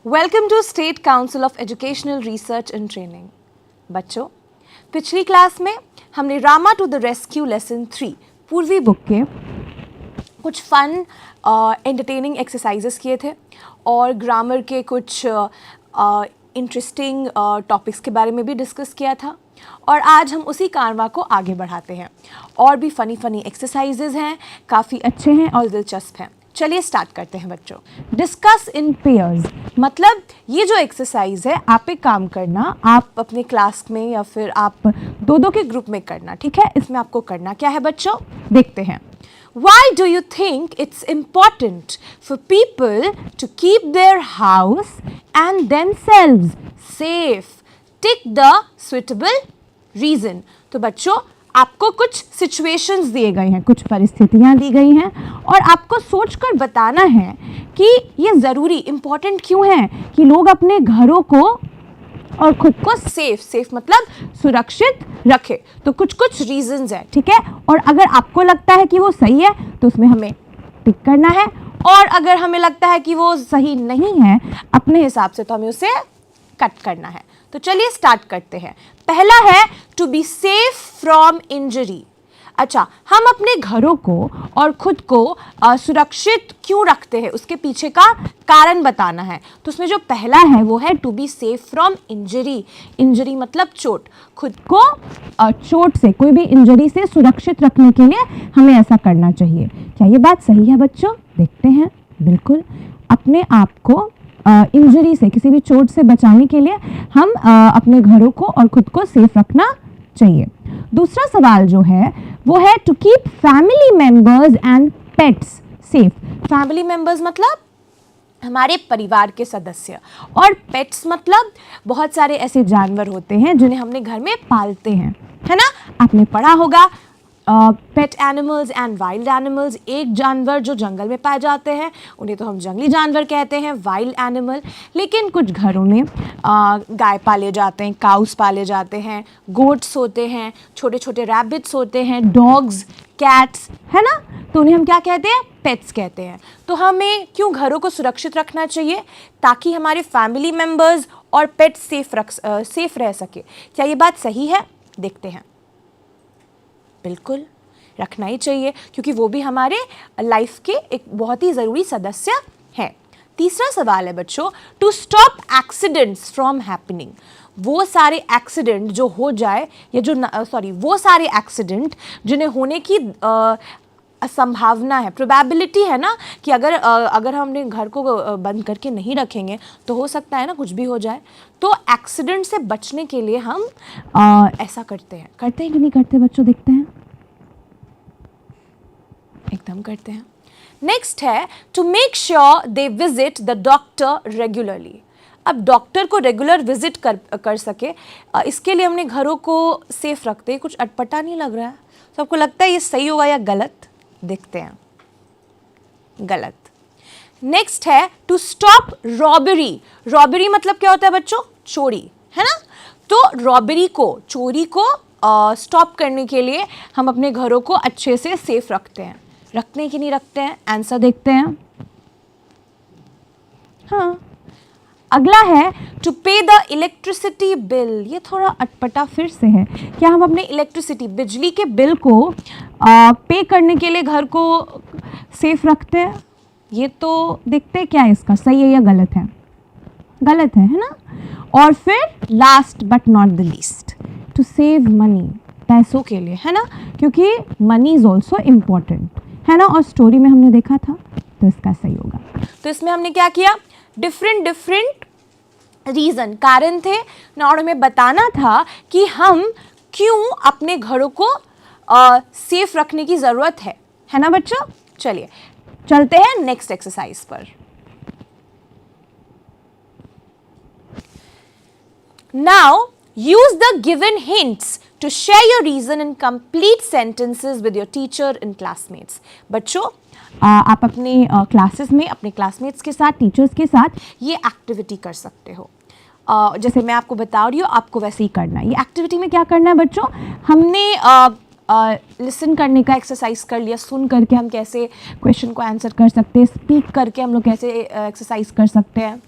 Welcome to State Council of Educational Research and Training. बच्चों, पिछली class में हमने Rama to the rescue lesson 3 Poorvi book के कुछ फन एंटरटेनिंग एक्सरसाइजेस किए थे और ग्रामर के कुछ इंटरेस्टिंग टॉपिक्स के बारे में भी डिस्कस किया था। और आज हम उसी कारवां को आगे बढ़ाते हैं। और भी फ़नी एक्सरसाइजेज हैं, काफ़ी अच्छे हैं और दिलचस्प हैं। चलिए स्टार्ट करते हैं बच्चों। डिस्कस इन पेयर्स मतलब ये जो एक्सरसाइज है, आप एक काम करना, आप अपने क्लास में या फिर आप दो के ग्रुप में करना, ठीक है। इसमें आपको करना क्या है बच्चों, देखते हैं। Why do you think it's important for people to keep their house and themselves safe? Tick the suitable reason. तो बच्चों, आपको कुछ सिचुएशंस दिए गए हैं, कुछ परिस्थितियां दी गई हैं और आपको सोचकर बताना है कि ये ज़रूरी इम्पॉर्टेंट क्यों है कि लोग अपने घरों को और खुद को सेफ मतलब सुरक्षित रखे। तो कुछ रीजंस हैं, ठीक है। और अगर आपको लगता है कि वो सही है तो उसमें हमें टिक करना है, और अगर हमें लगता है कि वो सही नहीं है अपने हिसाब से तो हमें उसे कट करना है। तो चलिए स्टार्ट करते हैं। पहला है to be safe from injury. अच्छा, हम अपने घरों को और खुद को सुरक्षित क्यों रखते हैं, उसके पीछे का कारण बताना है। तो उसमें जो पहला है वो है to be safe from injury. Injury मतलब चोट, खुद को चोट से, कोई भी इंजरी से सुरक्षित रखने के लिए हमें ऐसा करना चाहिए। क्या ये बात सही है बच्चों? देखते हैं। बिल्कुल, अपने आप को इंजरी से, किसी भी चोट से बचाने के लिए हम अपने घरों को और खुद को सेफ रखना चाहिए। दूसरा सवाल जो है वो है to keep family members and pets safe. Family members मतलब हमारे परिवार के सदस्य, और पेट्स मतलब बहुत सारे ऐसे जानवर होते हैं जिन्हें हमने घर में पालते हैं, है ना। आपने पढ़ा होगा pet animals and wild animals. एक जानवर जो जंगल में पाए जाते हैं उन्हें तो हम जंगली जानवर कहते हैं, वाइल्ड एनिमल। लेकिन कुछ घरों में गाय पाले जाते हैं, काउस पाले जाते हैं, गोट्स होते हैं, छोटे छोटे रैबिट्स होते हैं, डॉग्स, कैट्स, है ना। तो उन्हें हम क्या कहते हैं? पेट्स कहते हैं। तो हमें क्यों घरों को सुरक्षित रखना चाहिए? ताकि हमारे फैमिली मेम्बर्स और पेट्स सेफ रह सके। क्या ये बात सही है? देखते हैं। बिल्कुल रखना ही चाहिए, क्योंकि वो भी हमारे लाइफ के एक बहुत ही ज़रूरी सदस्य है। तीसरा सवाल है बच्चों, to stop accidents from happening. वो सारे एक्सीडेंट जो हो जाए, या जो वो सारे एक्सीडेंट जिन्हें होने की संभावना है, प्रोबेबिलिटी है ना, कि अगर हमने घर को बंद करके नहीं रखेंगे तो हो सकता है ना कुछ भी हो जाए। तो एक्सीडेंट से बचने के लिए हम ऐसा करते हैं कि नहीं करते बच्चों? देखते हैं। एकदम करते हैं। नेक्स्ट है to make sure they visit the doctor regularly. अब डॉक्टर को रेगुलर विजिट कर सके, इसके लिए हमने घरों को सेफ रखते हैं। कुछ अटपटा नहीं लग रहा है? सबको लगता है ये सही होगा या गलत? देखते हैं। गलत। नेक्स्ट है टू स्टॉप रॉबरी। रॉबरी मतलब क्या होता है बच्चों? चोरी, है ना। तो रॉबरी को, चोरी को स्टॉप करने के लिए हम अपने घरों को अच्छे से सेफ रखते हैं। रखते हैं कि नहीं रखते हैं? आंसर देखते हैं। हाँ। अगला है टू पे द इलेक्ट्रिसिटी बिल। ये थोड़ा अटपटा फिर से है। क्या हम अपने इलेक्ट्रिसिटी, बिजली के बिल को पे करने के लिए घर को सेफ रखते हैं? ये तो देखते हैं क्या इसका सही है या गलत है। गलत है ना। और फिर last but not the least, to save money, पैसों के लिए, है ना, क्योंकि मनी इज ऑल्सो इम्पॉर्टेंट, है ना। और स्टोरी में हमने देखा था, तो इसका सही होगा। तो इसमें हमने क्या किया? डिफरेंट रीज़न, कारण थे ना, और हमें बताना था कि हम क्यों अपने घरों को सेफ रखने की ज़रूरत है ना बच्चों। चलिए चलते हैं नेक्स्ट एक्सरसाइज पर। Now use the given hints to share your reason in complete sentences with your teacher and classmates. बच्चों, आप अपने क्लासेस में अपने क्लासमेट्स के साथ, टीचर्स के साथ ये एक्टिविटी कर सकते हो। जैसे मैं आपको बता रही हूँ, आपको वैसे ही करना है। ये एक्टिविटी में क्या करना है बच्चों? हमने लिसन करने का एक्सरसाइज कर लिया, सुन करके हम कैसे क्वेश्चन को आंसर कर सकते हैं, स्पीक करके हम लोग कैसे एक्सरसाइज कर सकते हैं।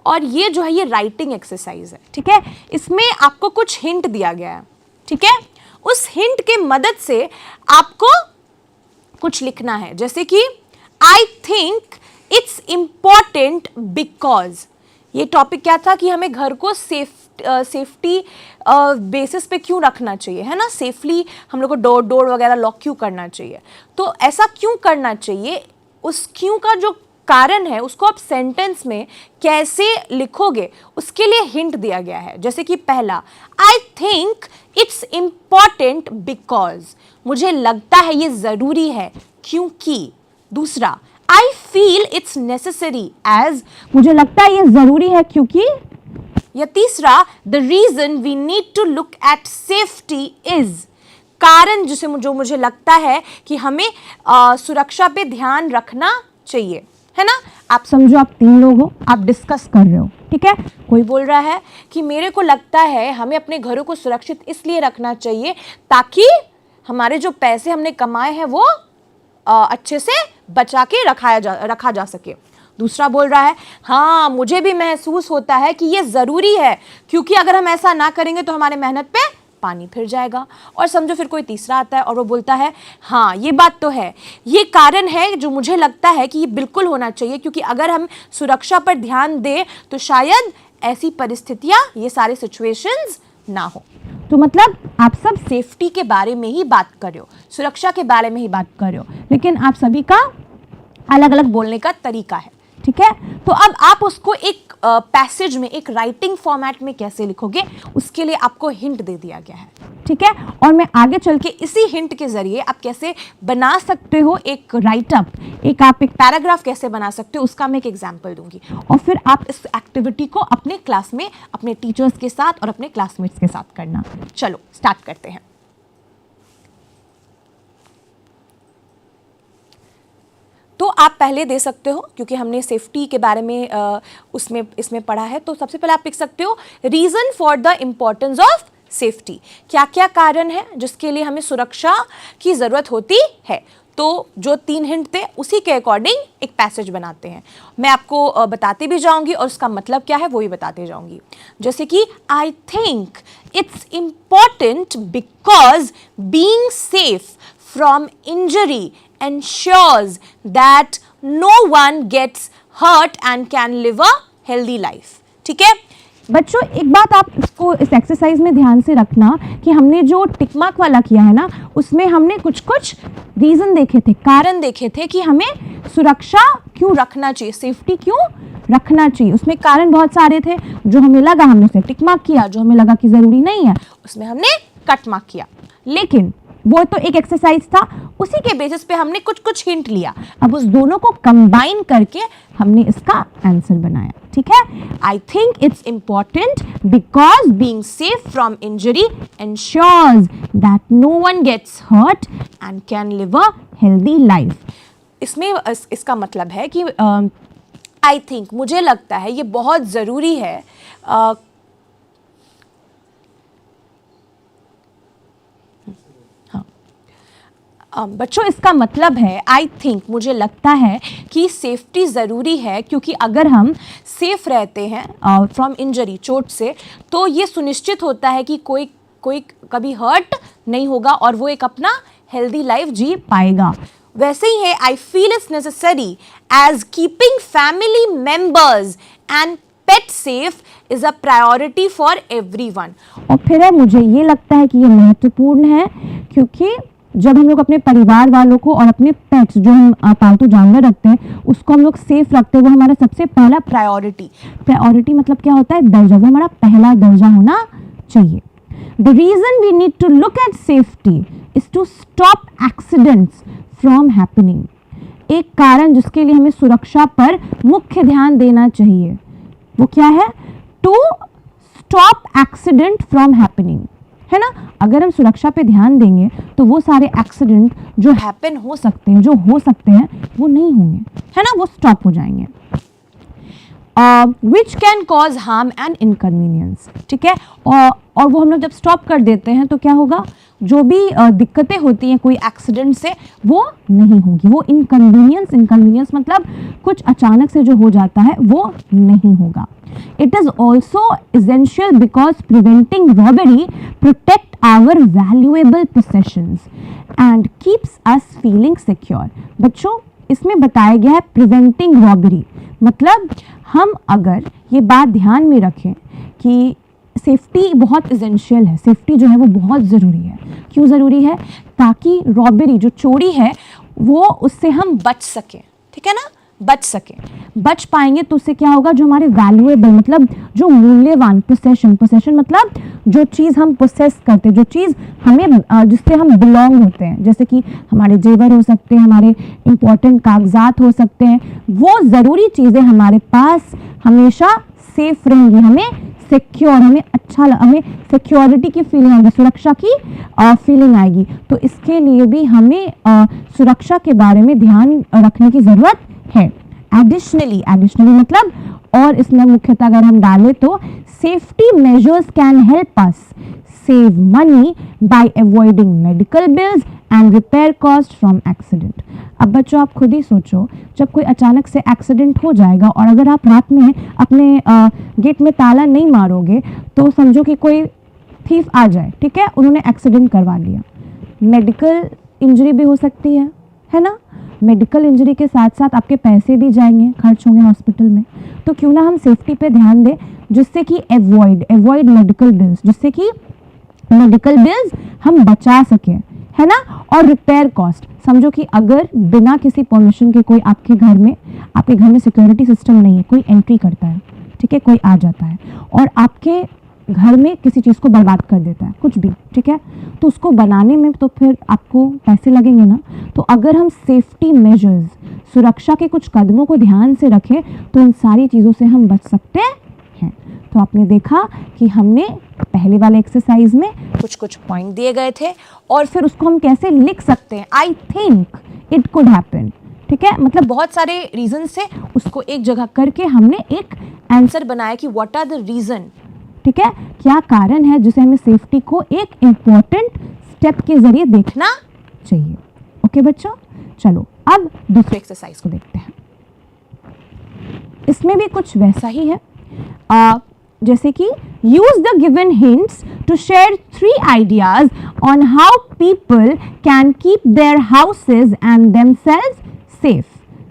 और ये जो है ये राइटिंग एक्सरसाइज है, ठीक है। इसमें आपको कुछ हिंट दिया गया है, ठीक है। उस हिंट के मदद से आपको कुछ लिखना है, जैसे कि आई थिंक इट्स इंपॉर्टेंट बिकॉज, ये टॉपिक क्या था कि हमें घर को सेफ्टी बेसिस पे क्यों रखना चाहिए, है ना, सेफली हम लोग को डोर वगैरह लॉक क्यों करना चाहिए, तो ऐसा क्यों करना चाहिए, उस क्यों का जो कारण है उसको आप सेंटेंस में कैसे लिखोगे उसके लिए हिंट दिया गया है। जैसे कि पहला, I think it's important because, मुझे लगता है ये जरूरी है क्योंकि। दूसरा, I feel it's necessary as, मुझे लगता है ये जरूरी है क्योंकि। या तीसरा, the reason we need to look at safety is, कारण जिसे जो मुझे लगता है कि हमें सुरक्षा पे ध्यान रखना चाहिए, है ना। आप समझो आप 3 लोग हो, आप डिस्कस कर रहे हो, ठीक है। कोई बोल रहा है कि मेरे को लगता है हमें अपने घरों को सुरक्षित इसलिए रखना चाहिए ताकि हमारे जो पैसे हमने कमाए हैं वो अच्छे से बचा के रखा जा सके। दूसरा बोल रहा है, हाँ मुझे भी महसूस होता है कि ये ज़रूरी है क्योंकि अगर हम ऐसा ना करेंगे तो हमारे मेहनत पे पानी फिर जाएगा। और समझो फिर कोई तीसरा आता है और वो बोलता है, हाँ ये बात तो है, ये कारण है जो मुझे लगता है कि ये बिल्कुल होना चाहिए क्योंकि अगर हम सुरक्षा पर ध्यान दें तो शायद ऐसी परिस्थितियां, ये सारे सिचुएशंस ना हो। तो मतलब आप सब सेफ्टी के बारे में ही बात कर रहे हो, सुरक्षा के बारे में ही बात कर रहे हो, लेकिन आप सभी का अलग अलग बोलने का तरीका है, ठीक है। तो अब आप उसको एक पैसेज में, एक राइटिंग फॉर्मेट में कैसे लिखोगे उसके लिए आपको हिंट दे दिया गया है, ठीक है। और मैं आगे चल के इसी हिंट के जरिए आप कैसे बना सकते हो एक राइटअप, आप एक पैराग्राफ कैसे बना सकते हो उसका मैं एक एग्जांपल दूंगी, और फिर आप इस एक्टिविटी को अपने क्लास में अपने टीचर्स के साथ और अपने क्लासमेट्स के साथ करना। चलो स्टार्ट करते हैं। तो आप पहले दे सकते हो क्योंकि हमने सेफ्टी के बारे में इसमें पढ़ा है। तो सबसे पहले आप लिख सकते हो reason for the importance of safety, क्या क्या कारण है जिसके लिए हमें सुरक्षा की जरूरत होती है। तो जो 3 हिंट थे उसी के अकॉर्डिंग एक पैसेज बनाते हैं। मैं आपको बताती भी जाऊंगी और उसका मतलब क्या है वो भी बताते जाऊंगी। जैसे कि आई think it's important because being safe from injury ensures that no one gets hurt and can live a healthy life, ठीक है। बच्चों एक बात आप इसको इस एक्सरसाइज में ध्यान से रखना कि हमने जो टिक मार्क वाला किया है ना उसमें हमने कुछ रीजन देखे थे, कारण देखे थे कि हमें सुरक्षा क्यों रखना चाहिए, सेफ्टी क्यों रखना चाहिए। उसमें कारण बहुत सारे थे, जो हमें लगा हमने उसे टिक मार्क किया, जो हमें लगा कि जरूरी नहीं है उसमें हमने कट मार्क किया। लेकिन वो तो एक एक्सरसाइज था, उसी के बेसिस पे हमने कुछ हिंट लिया, अब उस दोनों को कंबाइन करके हमने इसका आंसर बनाया, ठीक है। I think it's important because being safe from injury ensures that no one gets hurt and can live a healthy life. इसमें इसका मतलब है कि आई थिंक, मुझे लगता है, ये बहुत ज़रूरी है बच्चों इसका मतलब है आई थिंक, मुझे लगता है कि सेफ्टी ज़रूरी है क्योंकि अगर हम सेफ रहते हैं फ्रॉम इंजरी, चोट से, तो ये सुनिश्चित होता है कि कोई कभी हर्ट नहीं होगा और वो एक अपना हेल्दी लाइफ जी पाएगा। वैसे ही है I feel it's necessary as keeping family members and pet safe is a priority for everyone. और फिर है मुझे ये लगता है कि ये महत्वपूर्ण है क्योंकि जब हम लोग अपने परिवार वालों को और अपने पेट्स जो हम पालतू जानवर रखते हैं उसको हम लोग सेफ रखते हैं, वो हमारा सबसे पहला प्रायोरिटी मतलब क्या होता है, दर्जा, वो हमारा पहला दर्जा होना चाहिए। The reason we need to look at safety is to stop accidents from happening. एक कारण जिसके लिए हमें सुरक्षा पर मुख्य ध्यान देना चाहिए वो क्या है, to stop accident from happening, है ना। अगर हम सुरक्षा पे ध्यान देंगे तो वो सारे एक्सीडेंट जो हैपन हो सकते हैं, वो नहीं होंगे, है ना, वो स्टॉप हो जाएंगे। Which can cause harm and inconvenience, ठीक है। और वो हम लोग जब स्टॉप कर देते हैं तो क्या होगा, जो भी दिक्कतें होती हैं कोई एक्सीडेंट से वो नहीं होगी, वो इनकन्वीनियंस मतलब कुछ अचानक से जो हो जाता है वो नहीं होगा। It is also essential because preventing robbery protect our valuable possessions and keeps us feeling secure। बच्चों इसमें बताया गया है preventing robbery, मतलब हम अगर ये बात ध्यान में रखें कि सेफ्टी बहुत इसेंशियल है, सेफ्टी जो है वो बहुत ज़रूरी है। क्यों ज़रूरी है? ताकि रॉबरी जो चोरी है वो उससे हम बच सकें, ठीक है ना, बच सकें। बच पाएंगे तो उससे क्या होगा, जो हमारे वैल्यूएबल मतलब जो मूल्यवान पोसेशन मतलब जो चीज़ हम पोसेस करते हैं, जो चीज़ हमें जिससे हम बिलोंग होते हैं, जैसे कि हमारे जेवर हो सकते हैं, हमारे इंपॉर्टेंट कागजात हो सकते हैं, वो ज़रूरी चीज़ें हमारे पास हमेशा सेफ रहेंगी, हमें सिक्योर, हमें अच्छा, हमें सिक्योरिटी की फीलिंग आएगी, सुरक्षा की फीलिंग आएगी। तो इसके लिए भी हमें सुरक्षा के बारे में ध्यान रखने की ज़रूरत है। एडिशनली मतलब और इसमें मुख्यतः अगर हम डालें तो safety measures can help us save money by avoiding medical bills and repair cost from accident. अब बच्चों आप खुद ही सोचो, जब कोई अचानक से एक्सीडेंट हो जाएगा और अगर आप रात में अपने गेट में ताला नहीं मारोगे तो समझो कि कोई थीफ आ जाए, ठीक है, उन्होंने एक्सीडेंट करवा लिया, मेडिकल इंजरी भी हो सकती है ना, मेडिकल इंजरी के साथ साथ आपके पैसे भी जाएंगे, खर्च होंगे हॉस्पिटल में। तो क्यों ना हम सेफ्टी पे ध्यान दें जिससे कि अवॉइड मेडिकल बिल्स, जिससे कि मेडिकल बिल्स हम बचा सकें, है ना। और रिपेयर कॉस्ट, समझो कि अगर बिना किसी परमिशन के कोई आपके घर में सिक्योरिटी सिस्टम नहीं है, कोई एंट्री करता है, ठीक है, कोई आ जाता है और आपके घर में किसी चीज़ को बर्बाद कर देता है, कुछ भी, ठीक है, तो उसको बनाने में तो फिर आपको पैसे लगेंगे ना। तो अगर हम सेफ्टी मेजर्स, सुरक्षा के कुछ कदमों को ध्यान से रखें तो इन सारी चीज़ों से हम बच सकते हैं। तो आपने देखा कि हमने पहले वाले एक्सरसाइज में कुछ पॉइंट दिए गए थे और फिर उसको हम कैसे लिख सकते हैं, I think it could happen, ठीक है, मतलब बहुत सारे रीजन से उसको एक जगह करके हमने एक आंसर बनाया कि व्हाट आर द रीजन, ठीक है, क्या कारण है जिसे हमें सेफ्टी को एक इम्पोर्टेंट स्टेप के जरिए देखना चाहिए। ओके बच्चों, चलो अब दूसरे एक्सरसाइज को देखते हैं। इसमें भी कुछ वैसा ही है, जैसे कि use the given hints to share 3 ideas on how people can keep their houses and themselves safe.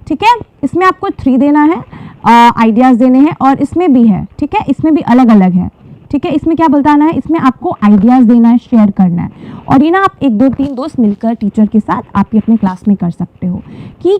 ठीक है, इसमें आपको 3 देना है, आइडियाज देने हैं और इसमें भी है, ठीक है, इसमें भी अलग अलग है, ठीक है। इसमें क्या बताना है, इसमें आपको आइडियाज देना है, शेयर करना है और ये ना आप 1 2 3 दोस्त मिलकर टीचर के साथ आप ये अपने क्लास में कर सकते हो कि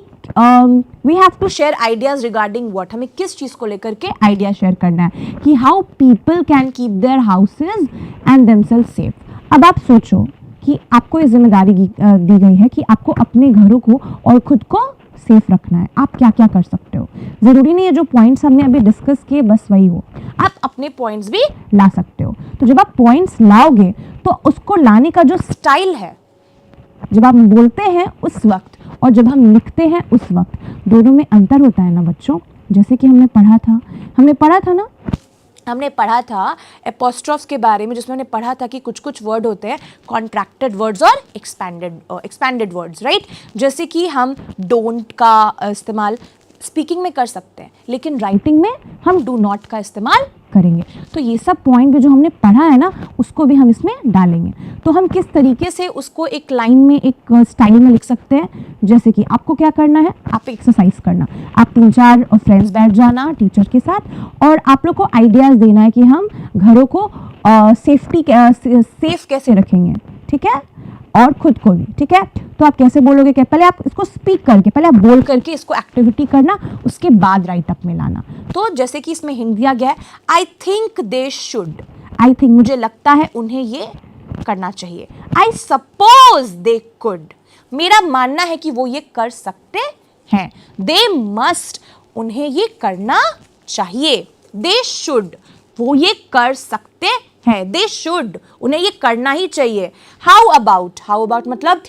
we have to share ideas regarding what, हमें किस चीज़ को लेकर के आइडिया शेयर करना है कि how people can keep their houses and themselves safe. अब आप सोचो कि आपको ये जिम्मेदारी दी गई है कि आपको अपने घरों को और खुद को सेफ रखना है। आप क्या क्या कर सकते हो, ज़रूरी नहीं है जो पॉइंट्स हमने अभी डिस्कस किए बस वही हो, आप अपने पॉइंट्स भी ला सकते हो। तो जब आप पॉइंट्स लाओगे तो उसको लाने का जो स्टाइल है, जब आप बोलते हैं उस वक्त और जब हम लिखते हैं उस वक्त, दोनों में अंतर होता है ना बच्चों। जैसे कि हमने पढ़ा था ना, हमने पढ़ा था एपोस्ट्रॉफ्स के बारे में, जिसमें हमने पढ़ा था कि कुछ कुछ वर्ड होते हैं कॉन्ट्रैक्टेड वर्ड्स और एक्सपैंडेड वर्ड्स, राइट। जैसे कि हम डोंट का इस्तेमाल स्पीकिंग में कर सकते हैं लेकिन राइटिंग में हम डू नॉट का इस्तेमाल करेंगे। तो ये सब पॉइंट भी जो हमने पढ़ा है ना उसको भी हम इसमें डालेंगे। तो हम किस तरीके से उसको एक लाइन में एक स्टाइल में लिख सकते हैं, जैसे कि आपको क्या करना है, आप एक्सरसाइज करना, आप 3-4 फ्रेंड्स बैठ जाना टीचर के साथ और आप लोग को आइडियाज़ देना है कि हम घरों को सेफ कैसे रखेंगे, ठीक है, और खुद को भी, ठीक है। तो आप कैसे बोलोगे, क्या पहले आप इसको स्पीक करके, पहले आप बोल करके इसको एक्टिविटी करना, उसके बाद राइट अप में लाना। तो जैसे कि इसमें हिंट दिया गया है, I think they should, I think मुझे लगता है उन्हें ये करना चाहिए, आई सपोज दे कुड मेरा मानना है कि वो ये कर सकते हैं, दे मस्ट उन्हें ये करना चाहिए, दे शुड वो ये कर सकते हैं, दे शुड उन्हें ये करना ही चाहिए। हाउ अबाउट मतलब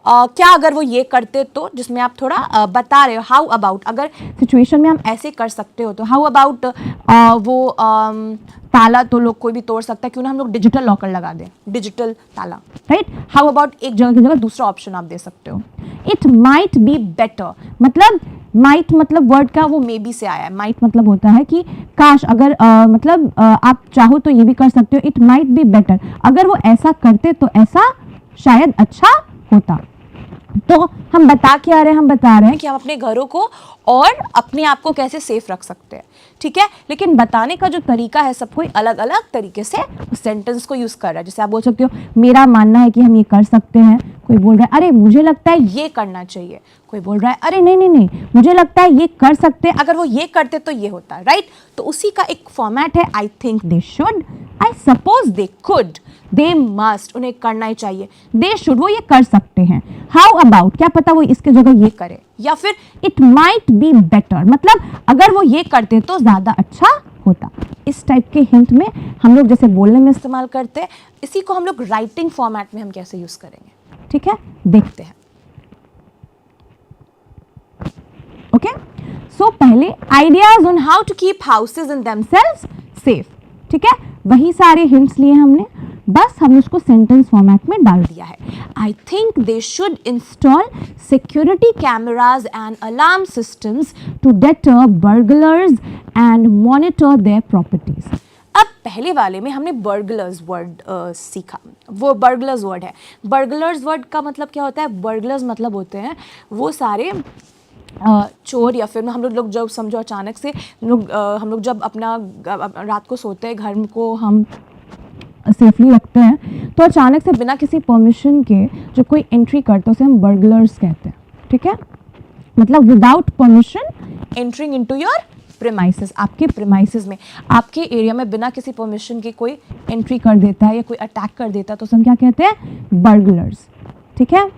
क्या अगर वो ये करते तो, जिसमें आप थोड़ा बता रहे हो, हाउ अबाउट अगर सिचुएशन में हम ऐसे कर सकते हो तो हाउ अबाउट वो ताला तो लोग कोई भी तोड़ सकता है, क्यों ना हम लोग डिजिटल लॉकर लगा दें, डिजिटल ताला, राइट। हाउ अबाउट एक जगह की जगह दूसरा ऑप्शन आप दे सकते हो, इट माइट बी बेटर, मतलब माइट मतलब वर्ड का वो मे बी से आया है, माइट मतलब होता है कि काश, अगर आप चाहो तो ये भी कर सकते हो, इट माइट बी बेटर, अगर वो ऐसा करते तो ऐसा शायद अच्छा होता। तो हम बता क्या रहे हैं, हम बता रहे हैं कि हम अपने घरों को और अपने आप को कैसे सेफ रख सकते हैं, ठीक है। लेकिन बताने का जो तरीका है, सब कोई अलग अलग तरीके से सेंटेंस को यूज कर रहा है। जैसे आप बोल सकते हो मेरा मानना है कि हम ये कर सकते हैं, कोई बोल रहा है अरे मुझे लगता है ये करना चाहिए, कोई बोल रहा है अरे नहीं नहीं नहीं मुझे लगता है ये कर सकते हैं, अगर वो ये करते तो ये होता, राइट। तो उसी का एक फॉर्मेट है, I think they should, I suppose they could, they must, उन्हें करना ही चाहिए, दे शुड, वो ये कर सकते हैं, हाउ अबाउट, क्या पता वो इसके जगह ये करे, या फिर इट माइट बी बेटर, मतलब अगर वो ये करते तो ज्यादा अच्छा होता। इस टाइप के हिंट में हम लोग जैसे बोलने में इस्तेमाल करते हैं, इसी को हम लोग राइटिंग फॉर्मेट में हम कैसे यूज करेंगे, ठीक है, देखते हैं। ओके, सो पहले ideas on how to keep houses in themselves safe, ठीक है, वही सारे हिंट्स लिए हमने, बस हमने उसको सेंटेंस फॉर्मेट में डाल दिया है। I think they should install security cameras and alarm systems to deter burglars and monitor their properties. अब पहले वाले में हमने बर्गलर्स वर्ड सीखा, वो बर्गलर्स वर्ड है। बर्गलर्स वर्ड का मतलब क्या होता है, बर्गलर्स मतलब होते हैं वो सारे चोर, या फिर हम लोग जब समझो अचानक से हम लोग जब अपना रात को सोते हैं, घर को हम सेफली रखते हैं, तो अचानक से बिना किसी परमिशन के जो कोई एंट्री करता है उसे हम बर्गलर्स कहते हैं, ठीक है, मतलब without permission entering into your premises, आपके प्रेमाइसेस में, आपके एरिया में बिना किसी परमिशन के कोई एंट्री कर देता है या कोई अटैक कर देता है तो हम क्या कहते हैं, बर्गलर्स, ठीक है।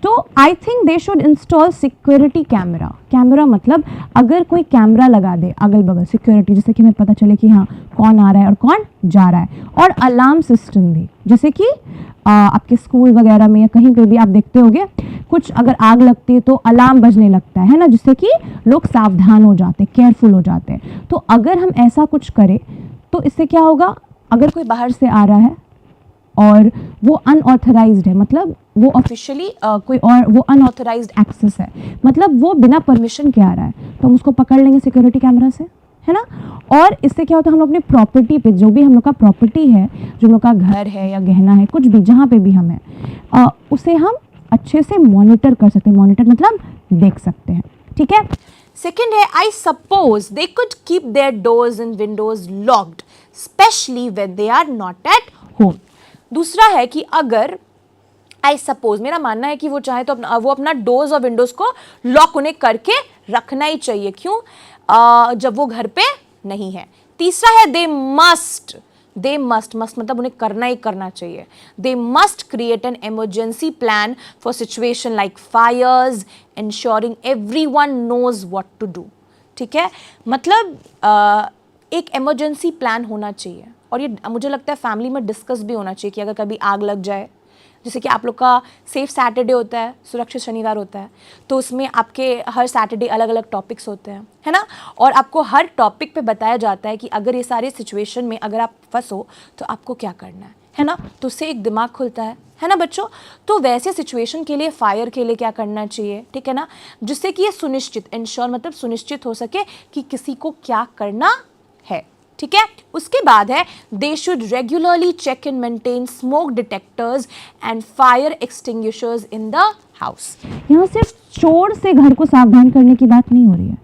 तो आई think they should install security camera, camera मतलब अगर कोई कैमरा लगा दे अगल बगल, सिक्योरिटी, जैसे कि हमें पता चले कि हाँ कौन आ रहा है और कौन जा रहा है, और अलार्म सिस्टम भी, जैसे कि आपके स्कूल वगैरह में या कहीं पे भी आप देखते होंगे कुछ अगर आग लगती है तो अलार्म बजने लगता है ना, जिससे कि लोग सावधान हो जाते, केयरफुल हो जाते हैं। तो अगर हम ऐसा कुछ करें तो इससे क्या होगा, अगर कोई बाहर से आ रहा है और वो अनऑथराइज्ड है, मतलब वो ऑफिशियली कोई और वो अनऑथराइज्ड एक्सेस है, मतलब वो बिना परमिशन के आ रहा है, तो हम उसको पकड़ लेंगे सिक्योरिटी कैमरा से, है ना। और इससे क्या होता है, हम लोग अपनी प्रॉपर्टी पे, जो भी हम लोग का प्रॉपर्टी है, जो हम लोग का घर है या गहना है, कुछ भी जहाँ पे भी हम है, उसे हम अच्छे से मॉनिटर कर सकते हैं, मॉनिटर मतलब देख सकते हैं, ठीक है। सेकेंड है, I suppose they could keep their doors and windows locked specially when they are not at home. दूसरा है कि अगर आई सपोज, मेरा मानना है कि वो चाहे तो वो अपना डोर्स और विंडोज को लॉक उन्हें करके रखना ही चाहिए, क्यों, जब वो घर पे नहीं है। तीसरा है दे मस्ट, दे मस्ट मतलब उन्हें करना ही करना चाहिए, they must create an emergency plan for situation like fires ensuring everyone knows what to do, ठीक है, मतलब एक इमरजेंसी प्लान होना चाहिए, और ये मुझे लगता है फैमिली में डिस्कस भी होना चाहिए कि अगर कभी आग लग जाए, जैसे कि आप लोग का सेफ सैटरडे होता है, सुरक्षित शनिवार होता है, तो उसमें आपके हर सैटरडे अलग अलग टॉपिक्स होते हैं, है ना, और आपको हर टॉपिक पे बताया जाता है कि अगर ये सारे सिचुएशन में अगर आप फंसो तो आपको क्या करना है ना, तो उससे एक दिमाग खुलता है ना बच्चों। तो वैसे सिचुएशन के लिए, फायर के लिए क्या करना चाहिए, ठीक है ना, जिससे कि ये सुनिश्चित, इंश्योर मतलब सुनिश्चित हो सके कि किसी को क्या करना है, ठीक है। उसके बाद है they should regularly check and maintain smoke detectors and fire extinguishers in the house. यहाँ सिर्फ चोर से घर को सावधान करने की बात नहीं हो रही है,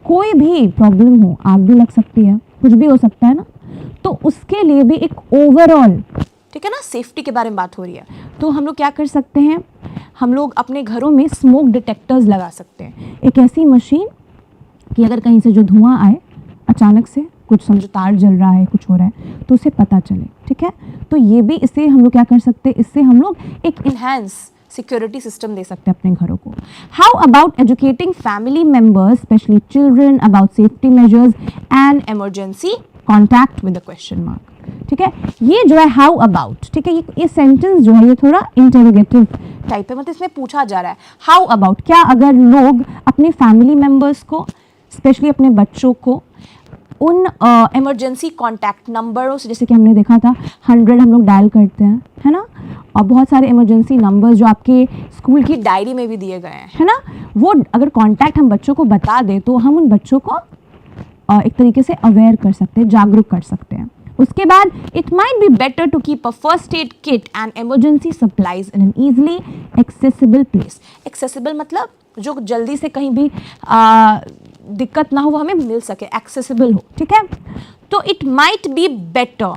कोई भी प्रॉब्लम हो, आग भी लग सकती है, कुछ भी हो सकता है ना, तो उसके लिए भी एक ओवरऑल, ठीक है ना, सेफ्टी के बारे में बात हो रही है। तो हम लोग क्या कर सकते हैं, हम लोग अपने घरों में स्मोक डिटेक्टर्स लगा सकते हैं, एक ऐसी मशीन कि अगर कहीं से जो धुआं आए अचानक से, कुछ समझो तार जल रहा है, कुछ हो रहा है, तो उसे पता चले, ठीक है। तो ये भी, इससे हम लोग क्या कर सकते हैं, इससे हम लोग एक इनहैंस सिक्योरिटी सिस्टम दे सकते हैं अपने घरों को। How about educating family members specially children about safety measures and emergency contact with the question mark, ठीक है। ये जो है हाउ अबाउट, ठीक है, ये सेंटेंस जो है ये थोड़ा इंटरोगेटिव टाइप है, मतलब इसमें पूछा जा रहा है हाउ अबाउट, क्या अगर लोग अपने फैमिली मेंबर्स को, स्पेशली अपने बच्चों को उन इमरजेंसी कॉन्टैक्ट नंबरों से, जैसे कि हमने देखा था 100 हम लोग डायल करते हैं, है ना, और बहुत सारे इमरजेंसी नंबर्स जो आपके स्कूल की की डायरी में भी दिए गए हैं। है ना, वो अगर कांटेक्ट हम बच्चों को बता दें तो हम उन बच्चों को एक तरीके से अवेयर कर सकते हैं, जागरूक कर सकते हैं। उसके बाद it might be better to keep a first aid kit and emergency supplies in an easily accessible place. Accessible मतलब जो जल्दी से कहीं भी दिक्कत ना हो, वो हमें मिल सके, एक्सेसिबल हो, ठीक है। तो इट माइट बी बेटर,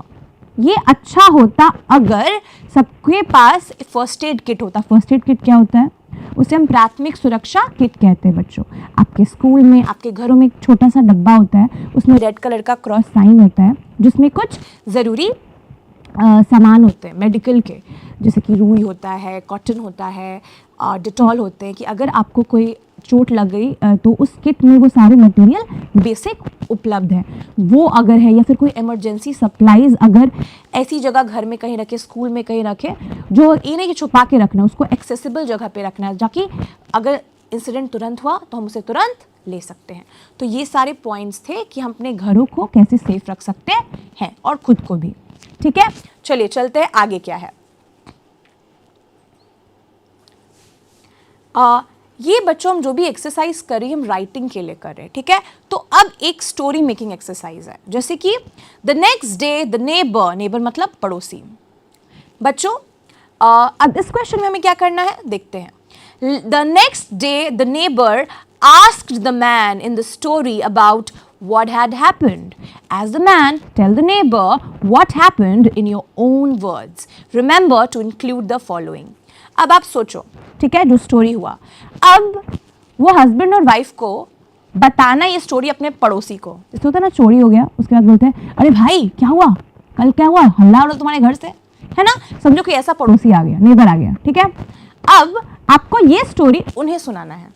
ये अच्छा होता अगर सबके पास फर्स्ट एड किट होता। फर्स्ट एड किट क्या होता है? उसे हम प्राथमिक सुरक्षा किट कहते हैं बच्चों। आपके स्कूल में, आपके घरों में एक छोटा सा डब्बा होता है, उसमें रेड कलर का क्रॉस साइन होता है, जिसमें कुछ ज़रूरी सामान होते हैं मेडिकल के, जैसे कि रुई होता है, कॉटन होता है, डिटॉल होते हैं, कि अगर आपको कोई चोट लग गई तो उस किट में वो सारे मटेरियल बेसिक उपलब्ध है। वो अगर है, या फिर कोई इमरजेंसी सप्लाईज अगर ऐसी जगह घर में कहीं रखे, स्कूल में कहीं रखे, जो ये नहीं कि छुपा के रखना, उसको एक्सेसिबल जगह पे रखना है, ताकि अगर इंसिडेंट तुरंत हुआ तो हम उसे तुरंत ले सकते हैं। तो ये सारे पॉइंट्स थे कि हम अपने घरों को कैसे सेफ रख सकते हैं और खुद को भी। ठीक है, चलिए चलते हैं आगे क्या है। ये बच्चों हम जो भी एक्सरसाइज कर रही हैं, हम राइटिंग के लिए कर रहे हैं, ठीक है। तो अब एक स्टोरी मेकिंग एक्सरसाइज है, जैसे कि the next day the neighbour, neighbour मतलब पड़ोसी। बच्चों अब इस क्वेश्चन में हमें क्या करना है, देखते हैं। The next day the neighbour asked the man in the story about what had happened. As the man, tell the neighbor what happened in your own words. Remember to include the following. अब आप सोचो, ठीक है, जो story हुआ, अब वो husband और वाइफ को बताना ये स्टोरी अपने पड़ोसी को। इसमें होता है ना, चोरी हो गया, उसके बाद बोलते हैं अरे भाई क्या हुआ, कल क्या हुआ, हल्ला हो रहा तुम्हारे घर से, है ना, समझो कि ऐसा पड़ोसी आ गया, नेबर आ गया, ठीक है। अब आपको ये स्टोरी उन्हें सुनाना है,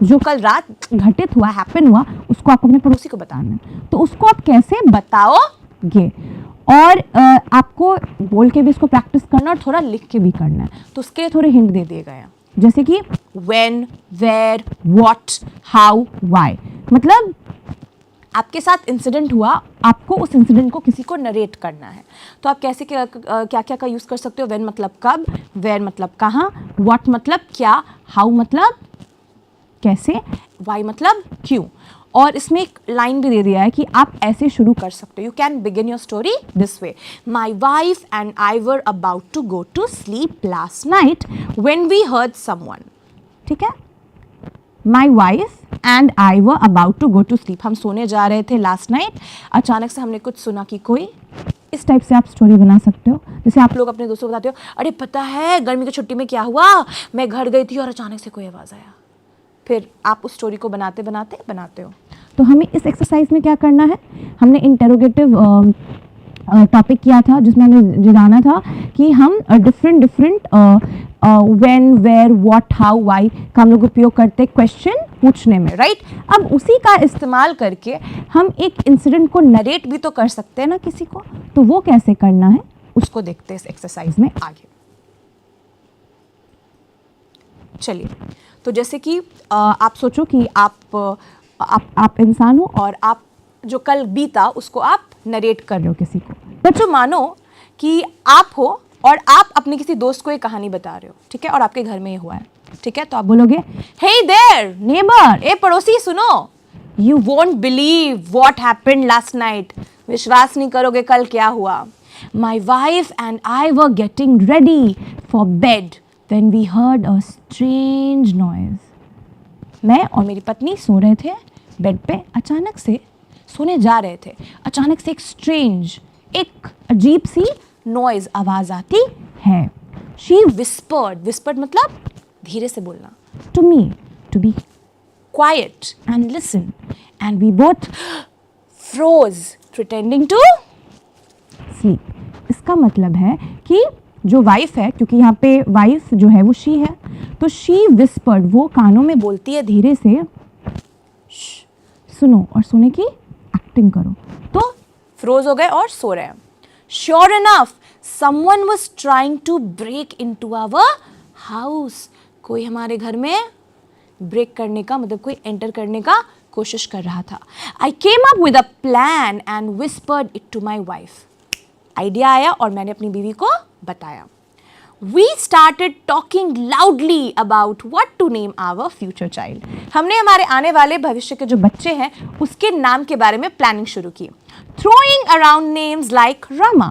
जो कल रात घटित हुआ, हैपन हुआ, उसको आपको अपने पड़ोसी को बताना है। तो उसको आप कैसे बताओगे, और आपको बोल के भी इसको प्रैक्टिस करना और थोड़ा लिख के भी करना है। तो उसके लिए थोड़े हिंट दे दिए गए हैं, जैसे कि when, where, what, how, why। मतलब आपके साथ इंसिडेंट हुआ, आपको उस इंसिडेंट को किसी को नरेट करना है। तो आप कैसे क्या क्या का यूज़ कर सकते हो। when मतलब कब, where मतलब कहाँ, what मतलब क्या, how मतलब कैसे, why मतलब क्यों। और इसमें एक लाइन भी दे दिया है कि आप ऐसे शुरू कर सकते हो। You can begin your story this way, my wife and I were about to go to sleep last night when we heard someone. ठीक है, my wife and I were about to go to sleep, हम सोने जा रहे थे last night, अचानक से हमने कुछ सुना कि कोई, इस टाइप से आप स्टोरी बना सकते हो। जैसे आप लोग अपने दोस्तों को बताते हो, अरे पता है गर्मी की छुट्टी में क्या हुआ, मैं घर गई थी और अचानक से कोई आवाज़ आया। फिर आप उस स्टोरी को बनाते बनाते हो। तो हमें इस एक्सरसाइज में क्या करना है, हमने इंटेरोगेटिव टॉपिक किया था, जिसमें हमें जगाना था कि हम different when, where, what, how, why का हम लोग उपयोग करते क्वेश्चन पूछने में, राइट। अब उसी का इस्तेमाल करके हम एक इंसिडेंट को नरेट भी तो कर सकते हैं ना किसी को, तो वो कैसे करना है उसको देखते हैं इस एक्सरसाइज में आगे। चलिए, तो जैसे कि आप सोचो कि आप इंसान हो और आप जो कल बीता उसको आप नरेट कर रहे हो किसी को। बच्चों मानो कि आप हो और आप अपने किसी दोस्त को एक कहानी बता रहे हो, ठीक है, और आपके घर में ये हुआ है, ठीक है। तो आप बोलोगे हे देयर नेबर, ए पड़ोसी सुनो, you won't believe what happened last night, विश्वास नहीं करोगे कल क्या हुआ। माई wife and I were getting ready for bed when we heard a strange noise। मैं और मेरी पत्नी सो रहे थे बेड पे, अचानक से सोने जा रहे थे, अचानक से एक स्ट्रेंज, एक अजीब सी नॉइज, आवाज़ आती है। शी विस्पर्ड, विस्पर्ड मतलब धीरे से बोलना, to me to be quiet and listen, and we both froze pretending to sleep. इसका मतलब है कि जो वाइफ है, क्योंकि यहाँ पे वाइफ जो है वो शी है, तो शी विस्पर्ड, वो कानों में बोलती है धीरे से, सुनो, और सोने की एक्टिंग करो। तो फ्रोज हो गए और सो रहे हैं। Sure enough someone was trying to break into our house, कोई हमारे घर में ब्रेक करने का मतलब कोई एंटर करने का कोशिश कर रहा था. I came up with a plan and whispered it to my wife. Idea आया और मैंने अपनी बीवी को बताया. We started talking loudly about what to name our future child. हमने हमारे आने वाले भविष्य के जो बच्चे हैं उसके नाम के बारे में प्लानिंग शुरू की. Throwing around names like Rama.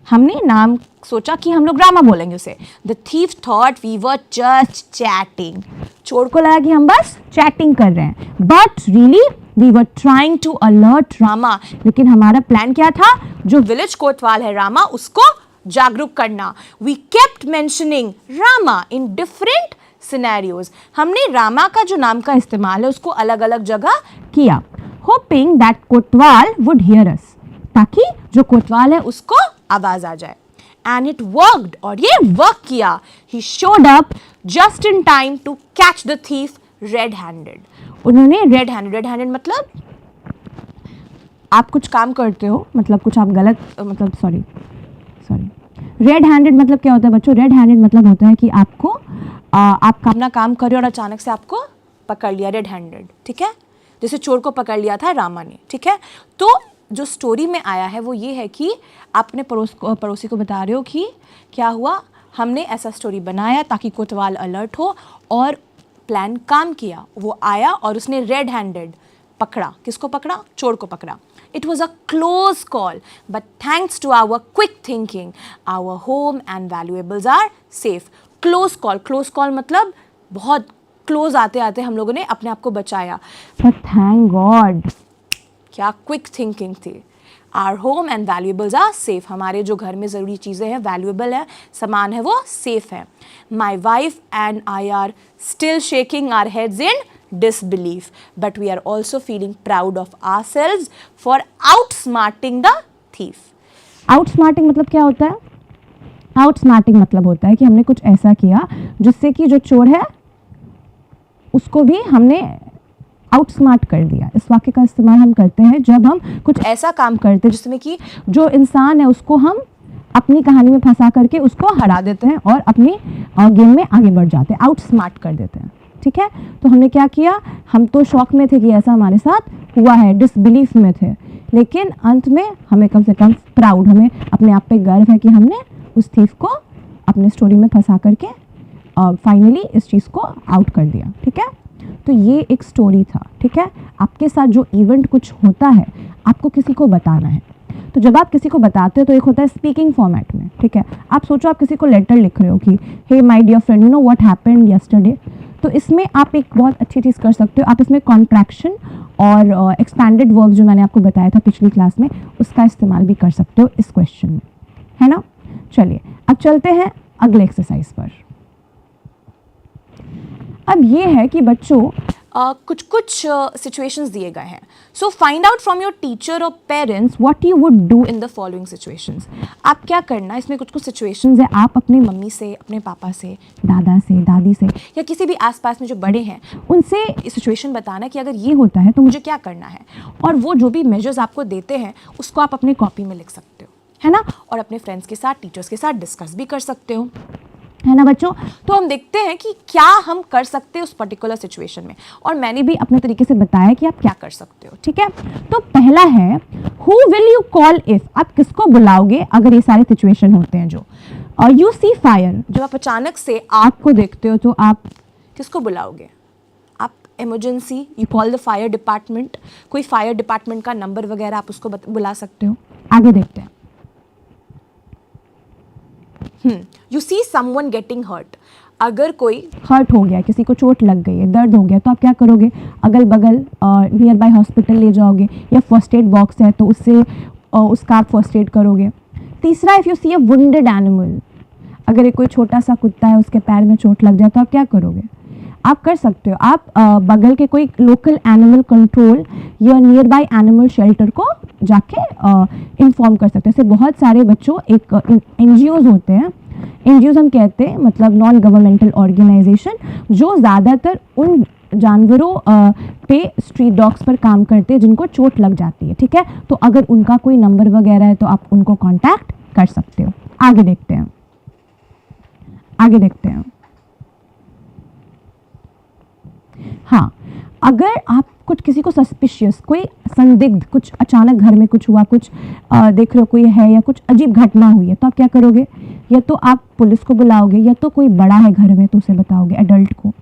हमने नाम सोचा कि हम लोग रामा बोलेंगे उसे. The thief thought we were just chatting. चोर को लगा कि हम बस चैटिंग कर रहे हैं. But really we were trying to alert Rama. लेकिन हमारा प्लान क्या था? जो विलेज कोतवाल है रामा उसको जागरूक करना. We kept mentioning Rama in different scenarios. हमने रामा का जो नाम का इस्तेमाल है उसको अलग अलग जगह किया. Hoping that Kotwal would hear us. ताकि जो कोतवाल है उसको आवाज आ जाए. And it worked. और ये वर्क किया. He showed up just in time to catch the thief red-handed. उन्होंने red-handed मतलब आप कुछ काम करते हो, मतलब कुछ आप गलत, मतलब सॉरी red-handed मतलब क्या होता है बच्चों? red-handed मतलब होता है कि आपको आप अपना काम कर रहे हो और अचानक से आपको पकड़ लिया red-handed. ठीक है, जैसे चोर को पकड़ लिया था रामा ने. ठीक है, तो जो स्टोरी में आया है वो ये है कि आप अपने पड़ोसी को बता रहे हो कि क्या हुआ, हमने ऐसा स्टोरी बनाया ताकि कोतवाल अलर्ट हो और प्लान काम किया. वो आया और उसने रेड हैंडेड पकड़ा. किसको पकड़ा? चोर को पकड़ा. It was a close call but thanks to our quick thinking our home and valuables are safe. Close call मतलब बहुत क्लोज आते आते हम लोगों ने अपने आप को बचाया. बट थैंक गॉड क्या क्विक थिंकिंग थी. Our home and valuables are safe. हमारे जो घर में ज़रूरी चीज़ें हैं, वैल्यूएबल है, सामान है, वो सेफ है. My wife and I are still shaking our heads in disbelief, but we are also feeling proud of ourselves for outsmarting the thief. Outsmarting मतलब क्या होता है? Outsmarting मतलब होता है कि हमने कुछ ऐसा किया जिससे कि जो चोर है उसको भी हमने आउटस्मार्ट कर दिया. इस वाक्य का इस्तेमाल हम करते हैं जब हम कुछ ऐसा काम करते हैं जिसमें कि जो इंसान है उसको हम अपनी कहानी में फंसा करके उसको हरा देते हैं और अपनी गेम में आगे बढ़ जाते हैं, आउटस्मार्ट कर देते हैं. ठीक है, तो हमने क्या किया, हम तो शौक में थे कि ऐसा हमारे साथ हुआ है, डिसबिलीफ में थे, लेकिन अंत में हमें कम से कम प्राउड, हमें अपने आप पे गर्व है कि हमने उस थीफ को अपने स्टोरी में फंसा करके फाइनली इस चीज़ को आउट कर दिया. ठीक है, तो ये एक स्टोरी था. ठीक है, आपके साथ जो इवेंट कुछ होता है आपको किसी को बताना है. तो जब आप किसी को बताते हो तो एक होता है स्पीकिंग फॉर्मेट में. ठीक है, आप सोचो आप किसी को लेटर लिख रहे हो कि hey my dear friend, you know what happened yesterday. तो इसमें आप एक बहुत अच्छी चीज़ कर सकते हो, आप इसमें कॉन्ट्रैक्शन और एक्सपैंडेड वर्ब जो मैंने आपको बताया था पिछली क्लास में उसका इस्तेमाल भी कर सकते हो इस क्वेश्चन में, है ना. चलिए अब चलते हैं अगले एक्सरसाइज पर. अब ये है कि बच्चों कुछ सिचुएशंस दिए गए हैं. So find out from your teacher और parents what you would do in the following situations. आप क्या करना, इसमें कुछ सिचुएशंस है, आप अपनी मम्मी से, अपने पापा से, दादा से, दादी से या किसी भी आसपास में जो बड़े हैं उनसे सिचुएशन बताना कि अगर ये होता है तो मुझे क्या करना है. और वो जो भी मेजर्स आपको देते हैं उसको आप अपनी कॉपी में लिख सकते हो, है ना, और अपने फ्रेंड्स के साथ, टीचर्स के साथ डिस्कस भी कर सकते हो, है ना बच्चों. तो हम देखते हैं कि क्या हम कर सकते हैं उस पर्टिकुलर सिचुएशन में, और मैंने भी अपने तरीके से बताया कि आप क्या कर सकते हो. ठीक है, तो पहला है who will you call if. आप किसको बुलाओगे अगर ये सारे सिचुएशन होते हैं जो. और यू सी फायर, जब आप अचानक से आग को देखते हो तो आप किसको बुलाओगे? आप emergency, you call the fire department. कोई फायर डिपार्टमेंट का नंबर वगैरह आप उसको बुला सकते हो. आगे देखते हैं. You see someone getting hurt. अगर कोई हर्ट हो गया, किसी को चोट लग गई है, दर्द हो गया, तो आप क्या करोगे? अगल बगल नियर बाय हॉस्पिटल ले जाओगे, या फर्स्ट एड बॉक्स है तो उससे उसका आप फर्स्ट एड करोगे. तीसरा, if you see a wounded animal, अगर एक कोई छोटा सा कुत्ता है उसके पैर में चोट लग जाए तो आप क्या करोगे? आप कर सकते हो, आप बगल के कोई लोकल एनिमल कंट्रोल या नियर बाय एनिमल शेल्टर को जाके इन्फॉर्म कर सकते हैं. ऐसे बहुत सारे बच्चों एक NGOs होते हैं, NGOs हम कहते हैं मतलब नॉन गवर्नमेंटल ऑर्गेनाइजेशन, जो ज़्यादातर उन जानवरों पे स्ट्रीट डॉग्स पर काम करते हैं जिनको चोट लग जाती है. ठीक है, तो अगर उनका कोई नंबर वगैरह है तो आप उनको कांटेक्ट कर सकते हो. आगे देखते हैं. हाँ, अगर आप कुछ किसी को सस्पिशियस, कोई संदिग्ध, कुछ अचानक घर में कुछ हुआ, कुछ देख रहे हो कोई है या कुछ अजीब घटना हुई है, तो आप क्या करोगे? या तो आप पुलिस को बुलाओगे, या तो कोई बड़ा है घर में तो उसे बताओगे, एडल्ट को।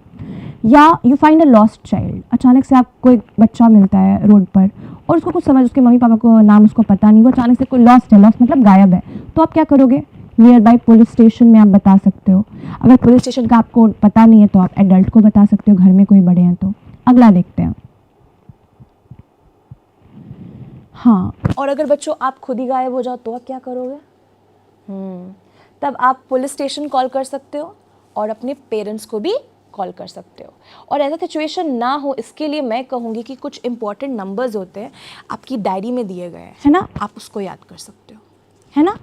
या you find a lost child, अचानक से आपको एक बच्चा मिलता है रोड पर और उसको कुछ समझ, उसके मम्मी पापा को नाम उसको पता नहीं, वो अचानक से कोई लॉस्ट है, लॉस्ट मतलब गायब है, तो आप क्या करोगे? नियर बाई पुलिस स्टेशन में आप बता सकते हो। अगर पुलिस स्टेशन का आपको पता नहीं है तो आप एडल्ट को बता सकते हो, घर में कोई बड़े हैं तो। अगला देखते हैं। हाँ, और अगर बच्चों आप खुद ही गायब हो जाओ तो आप क्या करोगे? तब आप पुलिस स्टेशन कॉल कर सकते हो और अपने पेरेंट्स को भी कॉल कर सकते हो। और ऐसा सिचुएशन ना हो इसके लिए मैं कहूँगी कि कुछ इंपॉर्टेंट नंबर्स होते हैं आपकी डायरी में दिए गए हैं, है ना, आप उसको याद कर सकते हो, है ना,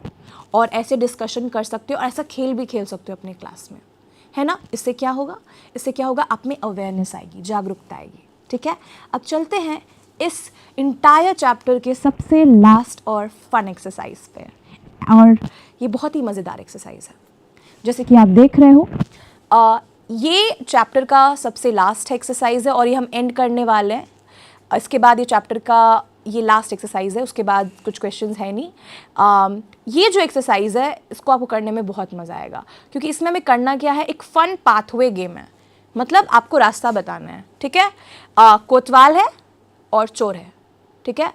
और ऐसे डिस्कशन कर सकते हो और ऐसा खेल भी खेल सकते हो अपने क्लास में, है ना। इससे क्या होगा? इससे क्या होगा? आप में अवेयरनेस आएगी, जागरूकता आएगी। ठीक है, अब चलते हैं इस इंटायर चैप्टर के सबसे लास्ट और फन एक्सरसाइज पे। और ये बहुत ही मज़ेदार एक्सरसाइज है, जैसे कि आप देख रहे हो। ये चैप्टर का सबसे लास्ट एक्सरसाइज है और ये हम एंड करने वाले हैं। इसके बाद ये चैप्टर का ये लास्ट एक्सरसाइज है, उसके बाद कुछ क्वेश्चंस है नहीं। ये जो एक्सरसाइज है इसको आपको करने में बहुत मज़ा आएगा, क्योंकि इसमें हमें करना क्या है, एक फ़न पाथवे गेम है, मतलब आपको रास्ता बताना है। ठीक है, कोतवाल है और चोर है, ठीक है,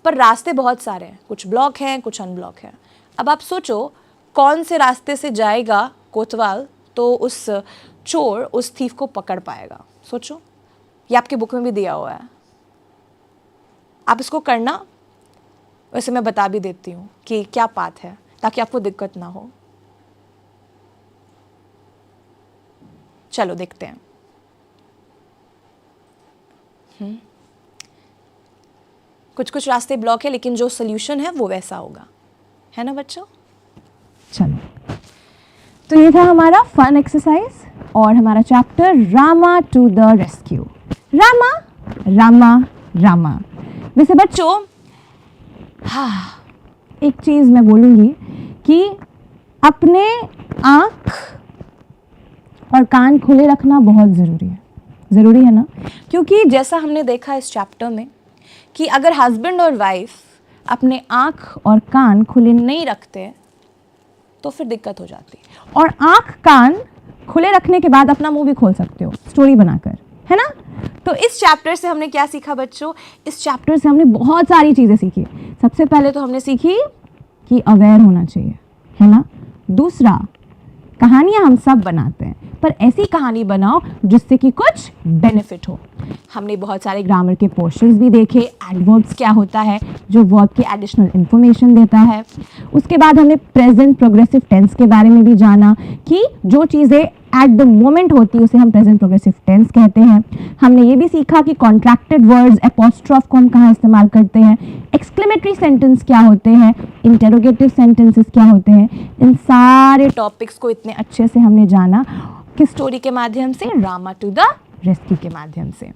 पर रास्ते बहुत सारे हैं, कुछ ब्लॉक हैं, कुछ अनब्लॉक हैं। अब आप सोचो कौन से रास्ते से जाएगा कोतवाल तो उस चोर उस थीफ को पकड़ पाएगा। सोचो, ये आपकी बुक में भी दिया हुआ है, आप इसको करना। वैसे मैं बता भी देती हूँ कि क्या पाथ है ताकि आपको दिक्कत ना हो। चलो देखते हैं। कुछ कुछ रास्ते ब्लॉक है, लेकिन जो सोल्यूशन है वो वैसा होगा, है ना बच्चों। चलो, तो ये था हमारा फन एक्सरसाइज और हमारा chapter Rama to the rescue. Rama Rama Rama. वैसे बच्चों, हाँ, एक चीज़ मैं बोलूँगी कि अपने आँख और कान खुले रखना बहुत ज़रूरी है ना, क्योंकि जैसा हमने देखा इस चैप्टर में कि अगर हस्बैंड और वाइफ अपने आँख और कान खुले नहीं रखते तो फिर दिक्कत हो जाती है। और आँख कान खुले रखने के बाद अपना मुंह भी खोल सकते हो स्टोरी बनाकर, है ना। तो इस चैप्टर से हमने क्या सीखा बच्चों? इस चैप्टर से हमने बहुत सारी चीज़ें सीखी। सबसे पहले तो हमने सीखी कि अवेयर होना चाहिए, है ना। दूसरा, कहानियाँ हम सब बनाते हैं, पर ऐसी कहानी बनाओ जिससे कि कुछ बेनिफिट हो। हमने बहुत सारे ग्रामर के पोर्शंस भी देखे, एडवर्ब्स क्या होता है जो वर्ब की एडिशनल इन्फॉर्मेशन देता है। उसके बाद हमने प्रेजेंट प्रोग्रेसिव टेंस के बारे में भी जाना कि जो चीज़ें एट द मोमेंट होती है उसे हम प्रेजेंट प्रोग्रेसिव टेंस कहते हैं। हमने ये भी सीखा कि कॉन्ट्रैक्टेड वर्ड्स, एपोस्ट्रोफ को हम कहाँ इस्तेमाल करते हैं, एक्सक्लेमेटरी सेंटेंस क्या होते हैं, इंटेरोगेटिव सेंटेंसेस क्या होते हैं। इन सारे टॉपिक्स को इतने अच्छे से हमने जाना किस स्टोरी के माध्यम से? रामा टू द रेस्क्यू के माध्यम से।